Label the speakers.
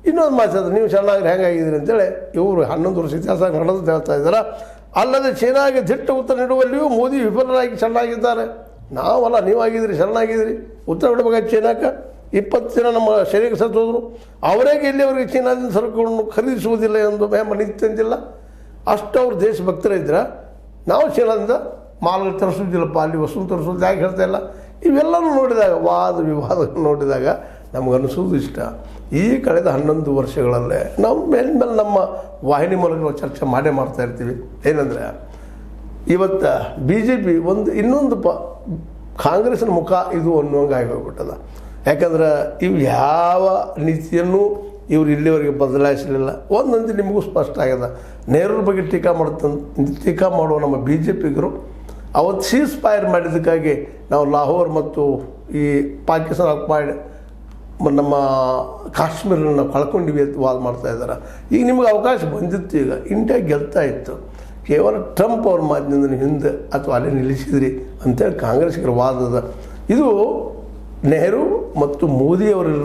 Speaker 1: ಇನ್ನೊಂದು ಮಾತಾಡಿದ್ರೆ ನೀವು ಚೆನ್ನಾಗಿ ಹೆಂಗಾಗಿದ್ದೀರಿ ಅಂತೇಳಿ ಇವರು 11 ವರ್ಷ ಇತಿಹಾಸ ನಡೆದು ಹೇಳ್ತಾ ಇದ್ದಾರೆ. ಅಲ್ಲದೆ ಚೀನಾಗೆ ದಿಟ್ಟ ಉತ್ತರ ನೀಡುವಲ್ಲಿಯೂ ಮೋದಿ ವಿಫಲರಾಗಿ ಚೆನ್ನಾಗಿದ್ದಾರೆ. ನಾವಲ್ಲ, ನೀವಾಗಿದ್ದೀರಿ, ಚೆನ್ನಾಗಿದ್ದೀರಿ, ಉತ್ತರ ಬಿಡಬೇಕಾಗಿ ಚೀನಾಕ್ಕೆ. 20 ಜನ ನಮ್ಮ ಶರೀರ ಸತ್ತೋದ್ರು. ಅವರಿಗೆ ಇಲ್ಲಿವರೆಗೆ ಚೀನಾದಿಂದ ಸರಕುಗಳನ್ನು ಖರೀದಿಸುವುದಿಲ್ಲ ಎಂದು ಮೆಹಮ ನಿಂತಿಲ್ಲ. ಅಷ್ಟು ಅವ್ರು ದೇಶಭಕ್ತರಿದ್ರೆ ನಾವು ಚೀನಾದಿಂದ ಮಾಲ್ಗಳು ತರಿಸೋದಿಲ್ಲಪ್ಪ, ಅಲ್ಲಿ ವಸ್ತು ತರಿಸೋದು ಯಾಕೆ ಹೇಳ್ತಾ ಇಲ್ಲ. ಇವೆಲ್ಲವೂ ನೋಡಿದಾಗ, ವಾದ ವಿವಾದಗಳು ನೋಡಿದಾಗ ನಮಗನ್ನಿಸೋದು ಇಷ್ಟ. ಈ ಕಳೆದ 11 ವರ್ಷಗಳಲ್ಲೇ ನಾವು ಮೇಲ್ಮೇಲೆ ನಮ್ಮ ವಾಹಿನಿ ಮೂಲಕ ನಾವು ಚರ್ಚೆ ಮಾಡ್ತಾ ಇರ್ತೀವಿ. ಏನಂದರೆ ಇವತ್ತು BJP ಇನ್ನೊಂದು ಕಾಂಗ್ರೆಸ್ನ ಮುಖ ಇದು ಅನ್ನುವಂಗೆ ಆಗೋಗ್ಬಿಟ್ಟದ. ಯಾಕಂದ್ರೆ ಇವು ಯಾವ ನೀತಿಯನ್ನು ಇವರು ಇಲ್ಲಿವರೆಗೆ ಬದಲಾಯಿಸಲಿಲ್ಲ. ಒಂದಂತೂ ನಿಮಗೂ ಸ್ಪಷ್ಟ ಆಗ್ಯದ, ನೆಹರು ಬಗ್ಗೆ ಟೀಕಾ ಮಾಡುವ ನಮ್ಮ BJPಗರು ಅವತ್ತು ಸೀಸ್ ಫೈರ್ ಮಾಡಿದ್ದಕ್ಕಾಗಿ ನಾವು ಲಾಹೋರ್ ಮತ್ತು ಈ ಪಾಕಿಸ್ತಾನ ಆಕ್ಯುಪೈಡ್ ನಮ್ಮ ಕಾಶ್ಮೀರನ ನಾವು ಕಳ್ಕೊಂಡಿವಿ ಅಂತ ವಾದ ಮಾಡ್ತಾಯಿದ್ದಾರೆ. ಈಗ ನಿಮಗೆ ಅವಕಾಶ ಬಂದಿತ್ತು, ಈಗ ಇಂಡಿಯಾ ಗೆಲ್ತಾ ಇತ್ತು. ಕೇವಲ ಟ್ರಂಪ್ ಅವ್ರ ಮಾತಿನಿಂದ ಹಿಂದೆ ಅಥವಾ ಅಲ್ಲೇ ನಿಲ್ಲಿಸಿದ್ರಿ ಅಂತೇಳಿ ಕಾಂಗ್ರೆಸ್ಸಿಗರ ವಾದದ. ಇದು ನೆಹರು ಮತ್ತು ಮೋದಿಯವರಿರುವ